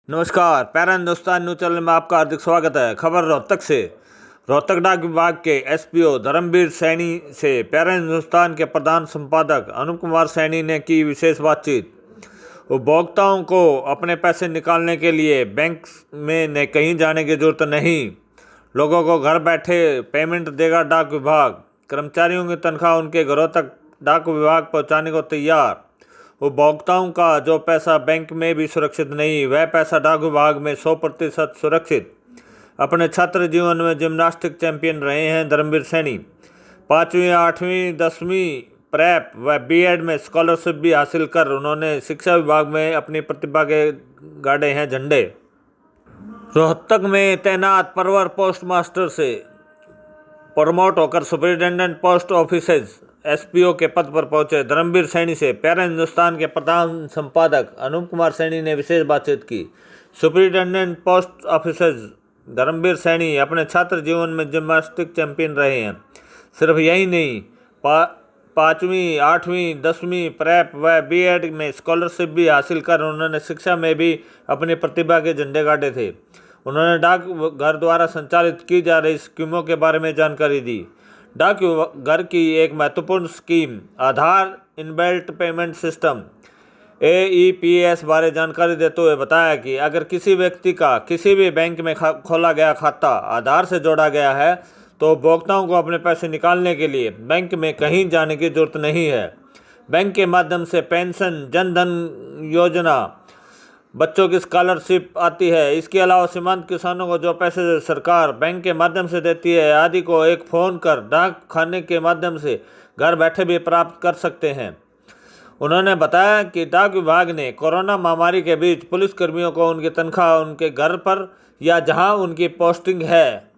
नमस्कार, para Hindustan news channel में आपका हार्दिक स्वागत है। खबर रोहतक से। रोहतक डाक विभाग के एसपीओ धर्मवीर सैनी से पैरा हिंदुस्तान के प्रधान संपादक अनूप कुमार सैनी ने की विशेष बातचीत। उपभोक्ताओं को अपने पैसे निकालने के लिए बैंक में न कहीं जाने की जरूरत नहीं। लोगों को घर बैठे पेमेंट देगा डाक विभाग। कर्मचारियों की तनख्वाह उनके घरों तक डाक विभाग पहुँचाने को तैयार। उपभोक्ताओं का जो पैसा बैंक में भी सुरक्षित नहीं, वह पैसा डाक विभाग में 100% सुरक्षित। अपने छात्र जीवन में जिम्नास्टिक चैंपियन रहे हैं धर्मवीर सैनी। 5वीं, 8वीं, 10वीं प्रेप व बीएड में स्कॉलरशिप भी हासिल कर उन्होंने शिक्षा विभाग में अपनी प्रतिभा के गाड़े हैं झंडे। रोहतक में तैनात परवर पोस्ट मास्टर से प्रमोट होकर सुपरिटेंडेंट पोस्ट ऑफिसेज एसपीओ के पद पर पहुंचे धर्मवीर सैनी से पैरा हिंदुस्तान के प्रधान संपादक अनूप कुमार सैनी ने विशेष बातचीत की। Superintendent post officers Dharmveer Saini अपने छात्र जीवन में जिम्नास्टिक चैंपियन रहे हैं। सिर्फ यही नहीं, 5वीं, 8वीं, 10वीं प्रेप व बीएड में स्कॉलरशिप भी हासिल कर उन्होंने शिक्षा में भी अपनी प्रतिभा के झंडे गाड़े थे। उन्होंने डाक घर द्वारा संचालित की जा रही स्कीमों के बारे में जानकारी दी। डाक घर की एक महत्वपूर्ण स्कीम आधार इनबिल्ट पेमेंट सिस्टम AEPS बारे जानकारी देते हुए बताया कि अगर किसी व्यक्ति का किसी भी बैंक में खोला गया खाता आधार से जोड़ा गया है तो उपभोक्ताओं को अपने पैसे निकालने के लिए बैंक में कहीं जाने की जरूरत नहीं है। बैंक के माध्यम से पेंशन, जन धन योजना, बच्चों की स्कॉलरशिप आती है। इसके अलावा सीमांत किसानों को जो पैसे सरकार बैंक के माध्यम से देती है आदि को एक फ़ोन कर डाक खाने के माध्यम से घर बैठे भी प्राप्त कर सकते हैं। उन्होंने बताया कि डाक विभाग ने कोरोना महामारी के बीच पुलिसकर्मियों को उनकी तनख्वाह उनके घर पर या जहां उनकी पोस्टिंग है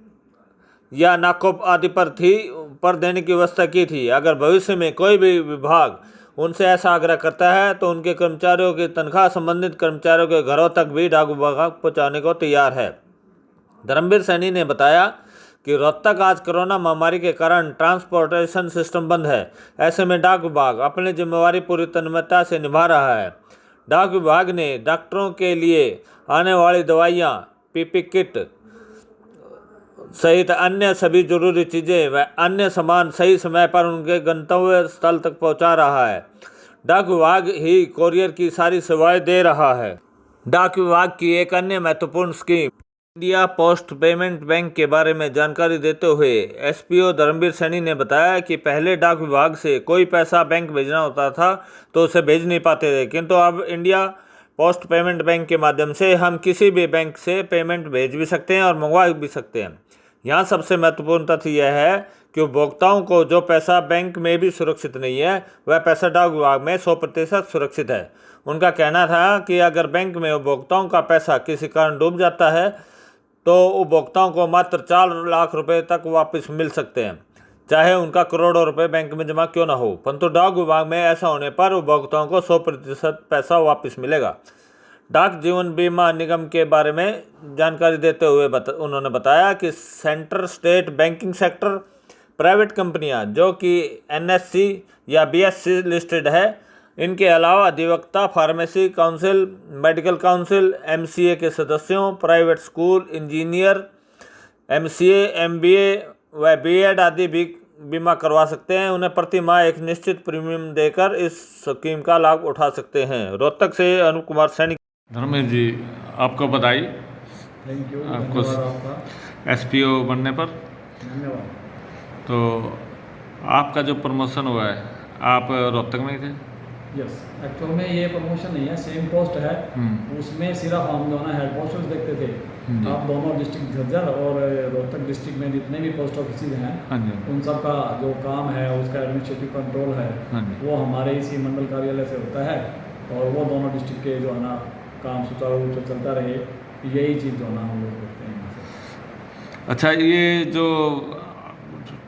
या नाकोप आदि पर देने की व्यवस्था की थी। अगर भविष्य में कोई भी विभाग उनसे ऐसा आग्रह करता है तो उनके कर्मचारियों की तनख्वाह संबंधित कर्मचारियों के घरों तक भी डाक विभाग पहुँचाने को तैयार है। धर्मवीर सैनी ने बताया कि रोहतक आज कोरोना महामारी के कारण ट्रांसपोर्टेशन सिस्टम बंद है। ऐसे में डाक विभाग अपनी जिम्मेवारी पूरी तन्मयता से निभा रहा है। डाक विभाग ने डॉक्टरों के लिए आने वाली दवाइयाँ, पीपी किट सहित अन्य सभी जरूरी चीज़ें व अन्य सामान सही समय पर उनके गंतव्य स्थल तक पहुंचा रहा है। डाक विभाग ही कोरियर की सारी सेवाएं दे रहा है। डाक विभाग की एक अन्य महत्वपूर्ण scheme India post payment bank के बारे में जानकारी देते हुए एसपीओ धर्मवीर सैनी ने बताया कि पहले डाक विभाग से कोई पैसा बैंक भेजना होता था तो उसे भेज नहीं पाते थे, किंतु अब इंडिया पोस्ट पेमेंट बैंक के माध्यम से हम किसी भी बैंक से पेमेंट भेज भी सकते हैं और मंगवा भी सकते हैं। यहाँ सबसे महत्वपूर्ण तथ्य यह है कि उपभोक्ताओं को जो पैसा बैंक में भी सुरक्षित नहीं है वह पैसा डाक विभाग में 100% सुरक्षित है। उनका कहना था कि अगर बैंक में उपभोक्ताओं का पैसा किसी कारण डूब जाता है तो उपभोक्ताओं को मात्र 4 लाख रुपए तक वापस मिल सकते हैं, चाहे उनका करोड़ों रुपए बैंक में जमा क्यों ना हो। परंतु डाक विभाग में ऐसा होने पर उपभोक्ताओं को 100% पैसा वापस मिलेगा। डाक जीवन बीमा निगम के बारे में जानकारी देते हुए उन्होंने बताया कि centre state banking sector private कंपनियां जो कि NSE या BSE लिस्टेड है, इनके अलावा अधिवक्ता, pharmacy council, medical council, MCA के सदस्यों, private school, engineer, MCA, MBA व BEd आदि भी बीमा करवा सकते हैं। उन्हें प्रति माह एक निश्चित प्रीमियम देकर इस स्कीम का लाभ उठा सकते हैं। रोहतक से अनूप कुमार सैनी। धर्मेश जी, आपको बधाई। Thank you. आपको आपका SPO बनने पर। धन्यवाद। तो आपका जो प्रमोशन हुआ है, आप रोहतक में ही थे? यस, एक्चुअल में ये प्रमोशन नहीं है, सेम पोस्ट है। उसमें सिर्फ हम दोनों हेड पोस्ट देखते थे। आप दोनों डिस्ट्रिक्ट झज्जर और रोहतक डिस्ट्रिक्ट में जितने भी पोस्ट ऑफिस हैं उन सब का जो काम है, उसका एडमिनिस्ट्रेटिव कंट्रोल है, वो हमारे इसी मंडल कार्यालय से होता है। और वो दोनों डिस्ट्रिक्ट के जो है ना काम सुचारू रूप से चलता रहे, यही चीज़ जो है ना हम लोग करते हैं। अच्छा, ये जो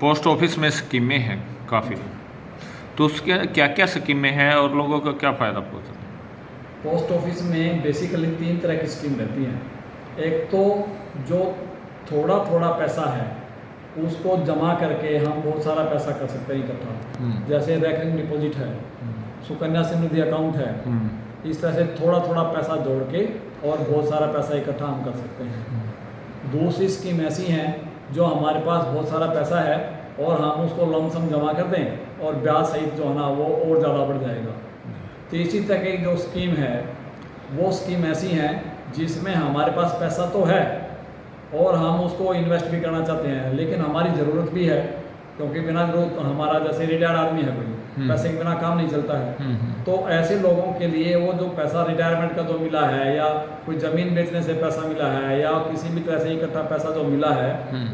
पोस्ट ऑफिस में स्कीमें हैं काफ़ी, तो उसके क्या क्या स्कीमें हैं और लोगों को क्या फ़ायदा पहुँचता है? पोस्ट ऑफिस में बेसिकली 3 तरह की स्कीम रहती हैं। एक तो जो थोड़ा थोड़ा पैसा है उसको जमा करके हम बहुत सारा पैसा कर सकते हैं इकट्ठा, जैसे रेकरिंग डिपॉजिट है, सुकन्या समृद्धि अकाउंट है, इस तरह से थोड़ा थोड़ा पैसा जोड़ के और बहुत सारा पैसा इकट्ठा हम कर सकते हैं। दूसरी स्कीम ऐसी हैं जो हमारे पास बहुत सारा पैसा है और हम उसको लमसम जमा कर दें और ब्याज सहित जो है ना वो और ज़्यादा बढ़ जाएगा। तीसरी तरह की जो स्कीम है वो स्कीम ऐसी हैं जिसमें हमारे पास पैसा तो है और हम उसको इन्वेस्ट भी करना चाहते हैं, लेकिन हमारी ज़रूरत भी है, क्योंकि बिना जरूरत हमारा जैसे रिटायर्ड आदमी है कोई, पैसे के बिना काम नहीं चलता है। तो ऐसे लोगों के लिए वो जो पैसा रिटायरमेंट का जो मिला है या कोई ज़मीन बेचने से पैसा मिला है या किसी भी तरह से इकट्ठा पैसा जो मिला है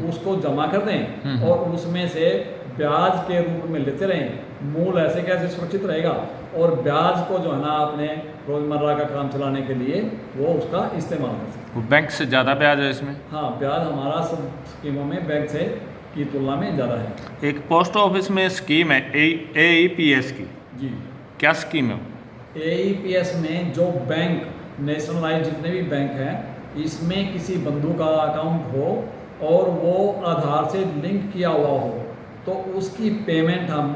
उसको जमा कर दें और उसमें से ब्याज के रूप में लेते रहें। मूल ऐसे कैसे सुरक्षित रहेगा और ब्याज को जो है ना अपने रोज़मर्रा का काम चलाने के लिए वो उसका इस्तेमाल कर सकते हैं। बैंक से ज़्यादा ब्याज है इसमें? हाँ, ब्याज हमारा सब स्कीमों में बैंक से की तुलना में ज़्यादा है। एक पोस्ट ऑफिस में स्कीम है AEPS की, जी, क्या स्कीम है? AEPS में जो बैंक नेशनलाइज जितने भी बैंक हैं इसमें किसी बंधु का अकाउंट हो और वो आधार से लिंक किया हुआ हो तो उसकी पेमेंट हम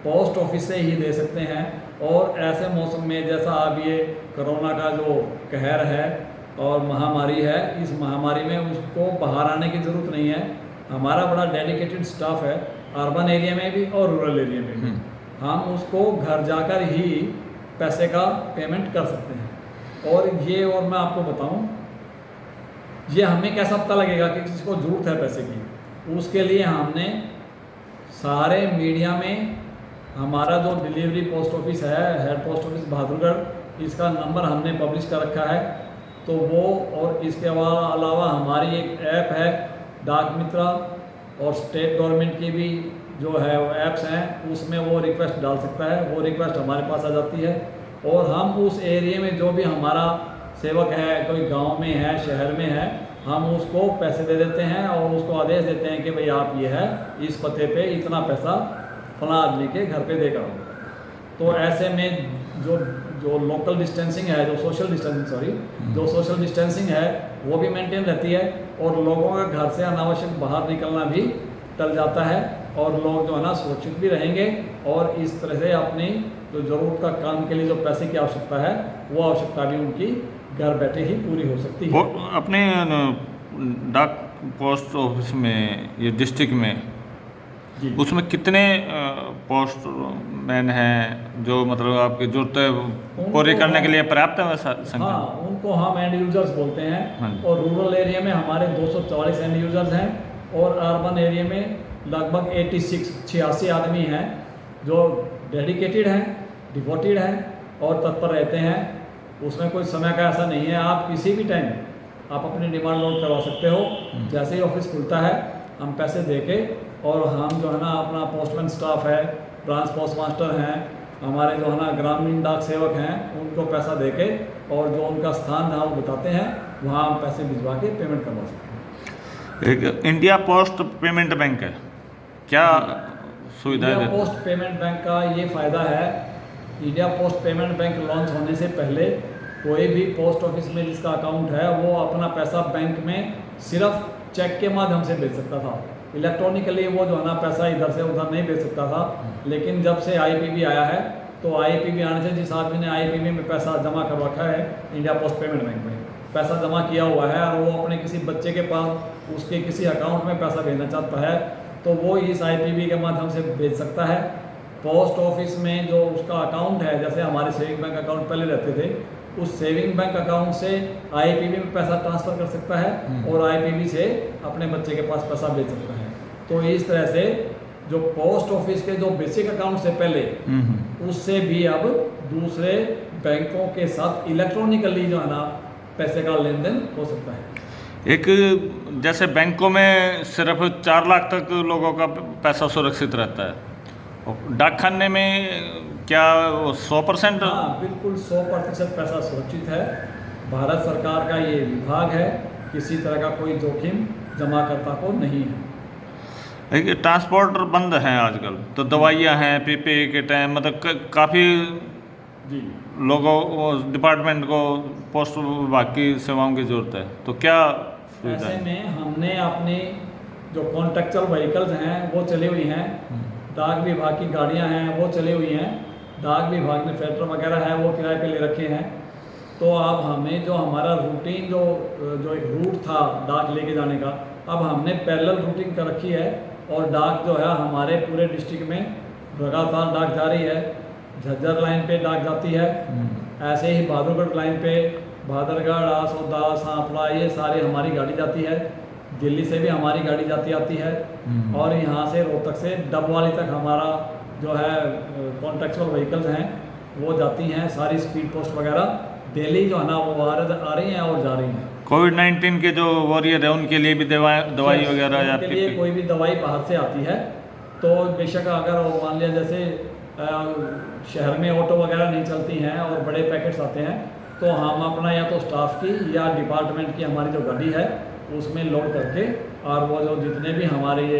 पोस्ट ऑफिस से ही दे सकते हैं। और ऐसे मौसम में जैसा अब ये कोरोना का जो कहर है और महामारी है, इस महामारी में उसको बाहर आने की ज़रूरत नहीं है। हमारा बड़ा डेडिकेटेड स्टाफ है अर्बन एरिया में भी और रूरल एरिया में भी। हम उसको घर जाकर ही पैसे का पेमेंट कर सकते हैं। और ये और मैं आपको बताऊं, ये हमें कैसा पता लगेगा कि किसी को ज़रूरत है पैसे की? उसके लिए हमने सारे मीडिया में हमारा जो डिलीवरी पोस्ट ऑफिस है, हेड पोस्ट ऑफिस बहादुरगढ़, इसका नंबर हमने पब्लिश कर रखा है। तो वो और इसके अलावा हमारी एक ऐप है डाक मित्रा और स्टेट गवर्नमेंट की भी जो है वो ऐप्स हैं, उसमें वो रिक्वेस्ट डाल सकता है। वो रिक्वेस्ट हमारे पास आ जाती है और हम उस एरिया में जो भी हमारा सेवक है, कोई गांव में है, शहर में है, हम उसको पैसे दे देते हैं और उसको आदेश देते हैं कि भाई आप ये है इस पते पे इतना पैसा फलां आदमी के घर पे देकर आओ। तो ऐसे में जो लोकल डिस्टेंसिंग है, जो सोशल डिस्टेंसिंग है वो भी मेंटेन रहती है और लोगों का घर से अनावश्यक बाहर निकलना भी टल जाता है और लोग जो है ना सुरक्षित भी रहेंगे और इस तरह से अपनी जो ज़रूरत का काम के लिए जो पैसे की आवश्यकता है वो आवश्यकता भी उनकी घर बैठे ही पूरी हो सकती है। अपने डाक पोस्ट ऑफिस में ये डिस्ट्रिक्ट में जी, उसमें कितने पोस्ट मैन हैं जो मतलब आपकी जरूरतें पूरी करने के लिए पर्याप्त है संख्या? हाँ, उनको हम एंड यूजर्स बोलते हाँ हैं। जी। और रूरल एरिया में हमारे 244 एंड यूजर्स हैं और अर्बन एरिया में लगभग 86 आदमी हैं जो डेडिकेटेड हैं, डिवोटेड हैं और तत्पर रहते हैं। उसमें कोई समय का ऐसा नहीं है, आप किसी भी टाइम आप अपनी डिमांड नोट करवा सकते हो। जैसे ही ऑफिस खुलता है हम पैसे दे के और हम जो है ना अपना पोस्टमैन स्टाफ है, ब्रांच पोस्ट मास्टर हैं, हमारे जो है ना ग्रामीण डाक सेवक हैं, उनको पैसा दे के और जो उनका स्थान जहाँ वो बताते हैं वहाँ हम पैसे भिजवा के पेमेंट करवा सकते हैं। एक इंडिया पोस्ट पेमेंट बैंक है, क्या सुविधा इंडिया है? पोस्ट पेमेंट बैंक का ये फ़ायदा है, India post payment bank launch होने से पहले कोई भी पोस्ट ऑफिस में जिसका अकाउंट है वो अपना पैसा बैंक में सिर्फ चेक के माध्यम से भेज सकता था। इलेक्ट्रॉनिकली वो जो है ना पैसा इधर से उधर नहीं भेज सकता था। लेकिन जब से IPP आया है तो IPP आने से जिस आदमी ने IPP में पैसा जमा कर रखा है इंडिया पोस्ट पेमेंट बैंक में पैसा जमा किया हुआ है और वो अपने किसी बच्चे के पास उसके किसी अकाउंट में पैसा भेजना चाहता है तो वो इस IPP के माध्यम से भेज सकता है। पोस्ट ऑफिस में जो उसका अकाउंट है, जैसे हमारे सेविंग बैंक अकाउंट पहले रहते थे, उस सेविंग बैंक अकाउंट से IPP में पैसा ट्रांसफ़र कर सकता है और IPP से अपने बच्चे के पास पैसा भेज सकता है। तो इस तरह से जो पोस्ट ऑफिस के जो बेसिक अकाउंट से पहले उससे भी अब दूसरे बैंकों के साथ इलेक्ट्रॉनिकली जो है ना पैसे का लेन देन हो सकता है। एक जैसे बैंकों में सिर्फ 4 लाख तक लोगों का पैसा सुरक्षित रहता है, डाकखाने में क्या 100%? हाँ, बिल्कुल 100% पैसा सुरक्षित है। भारत सरकार का ये विभाग है, किसी तरह का कोई जोखिम जमाकर्ता को नहीं है। एक ट्रांसपोर्टर बंद हैं आजकल, तो दवाइयाँ हैं, PPE के टाइम मतलब काफ़ी जी, लोगों डिपार्टमेंट को पोस्ट विभाग की सेवाओं की ज़रूरत है, तो क्या सुविधा ऐसे है? में हमने अपनी जो कॉन्ट्रेक्चुअल व्हीकल्स हैं वो चली हुई हैं, डाक विभाग की गाड़ियां हैं वो चली हुई हैं डाक विभाग ने ट्रैक्टर वगैरह है वो किराए पे ले रखे हैं। तो अब हमें जो हमारा रूटीन जो एक रूट था डाक लेके जाने का, अब हमने पैरेलल रूटिंग कर रखी है और डाक जो है हमारे पूरे डिस्ट्रिक्ट में लगातार डाक जा रही है। झज्जर लाइन पे डाक जाती है, ऐसे ही बहादुरगढ़ लाइन पे बहादुरगढ़, आसोदा, सांपला ये सारी हमारी गाड़ी जाती है। दिल्ली से भी हमारी गाड़ी जाती आती है और यहाँ से रोहतक से डबवाली तक हमारा जो है कॉन्ट्रेक्चुअल व्हीकल्स हैं वो जाती हैं। सारी स्पीड पोस्ट वगैरह डेली जो है ना वो आ रही हैं और जा रही हैं। कोविड-19 के जो वॉरियर है उनके लिए भी दवाई वगैरह या उनके लिए कोई भी दवाई बाहर से आती है तो बेशक अगर वो मान लिया जैसे शहर में ऑटो वगैरह नहीं चलती हैं और बड़े पैकेट्स आते हैं तो हम अपना या तो स्टाफ की या डिपार्टमेंट की हमारी जो गाड़ी है उसमें लोड करके और वो जो जितने भी हमारे ये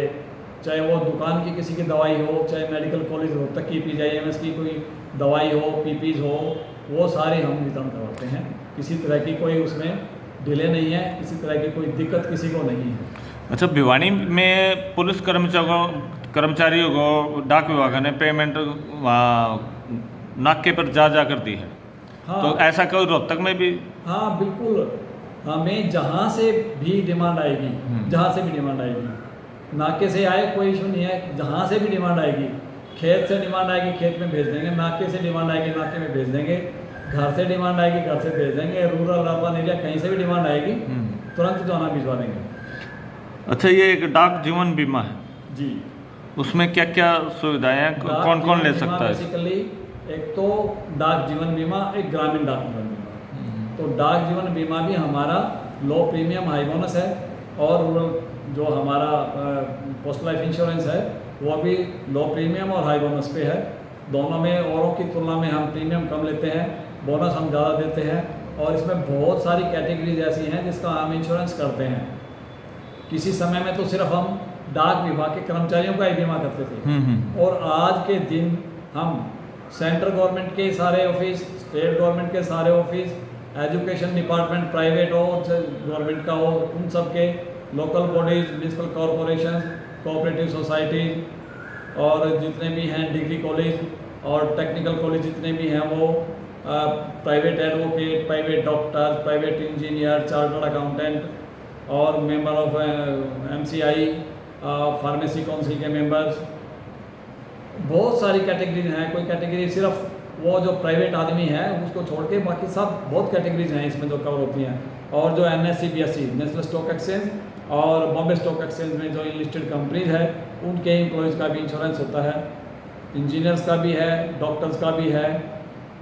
चाहे वो दुकान की किसी की दवाई हो, चाहे मेडिकल कॉलेज रोहतक की PGIMS की कोई दवाई हो, PPs हो, वो सारे हम वितरण करवाते हैं। किसी तरह की कोई उसमें डिले नहीं है, किसी तरह की कोई दिक्कत किसी को नहीं है। अच्छा, भिवानी में पुलिस कर्मचारियों को डाक विभाग ने पेमेंट वहाँ नाके पर जा कर दी है। हाँ, तो ऐसा कोई रोहतक में भी? हाँ बिल्कुल, हमें जहाँ से भी डिमांड आएगी, जहाँ से भी डिमांड आएगी, नाके से आए कोई इशू नहीं है, जहाँ से भी डिमांड आएगी, खेत से डिमांड आएगी खेत में भेज देंगे, नाके से डिमांड आएगी नाके में भेज देंगे, घर से डिमांड आएगी घर से भेज देंगे, रूरल अर्बन एरिया कहीं से भी डिमांड आएगी तुरंत जो है भिजवा देंगे। अच्छा, ये एक डाक जीवन बीमा है जी, उसमें क्या क्या सुविधाएं हैं, कौन कौन ले सकता है? बेसिकली एक तो डाक जीवन बीमा, एक ग्रामीण डाक जीवन बीमा। तो डाक जीवन बीमा भी हमारा लो प्रीमियम हाई बोनस है और जो हमारा पोस्ट लाइफ इंश्योरेंस है वो भी लो प्रीमियम और हाई बोनस पे है। दोनों में औरों की तुलना में हम प्रीमियम कम लेते हैं, बोनस हम ज़्यादा देते हैं और इसमें बहुत सारी कैटेगरीज ऐसी हैं जिसका हम इंश्योरेंस करते हैं। किसी समय में तो सिर्फ हम डाक विभाग के कर्मचारियों का ही बीमा करते थे और आज के दिन हम सेंट्रल गवर्नमेंट के सारे ऑफिस, स्टेट गवर्नमेंट के सारे ऑफिस, एजुकेशन डिपार्टमेंट प्राइवेट हो गवर्नमेंट का हो, उन सब के local bodies, municipal corporation, cooperative societies और जितने भी हैं डिग्री कॉलेज और टेक्निकल कॉलेज जितने भी हैं वो private advocate, private doctor, private engineer, chartered accountant और member of MCI, pharmacy council के मेंबर्स, बहुत सारी कैटेगरीज हैं। कोई कैटेगरी सिर्फ वो जो प्राइवेट आदमी है उसको छोड़ के बाकी सब बहुत कैटेगरीज हैं इसमें जो कवर होती हैं। और जो NSE, BSE national stock exchange और बॉम्बे स्टॉक एक्सचेंज में जो लिस्टेड कंपनीज है उनके एम्प्लॉयज़ का भी इंश्योरेंस होता है, इंजीनियर्स का भी है, डॉक्टर्स का भी है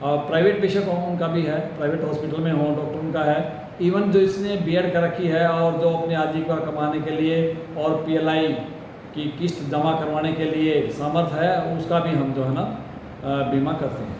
और प्राइवेट पेशेंट हों उनका भी है, प्राइवेट हॉस्पिटल में हों डॉक्टर उनका है। इवन जो इसने B.Ed कर रखी है और जो अपने आजीविका कमाने के लिए और PLI की किस्त जमा करवाने के लिए सामर्थ्य है उसका भी हम जो है ना बीमा करते हैं।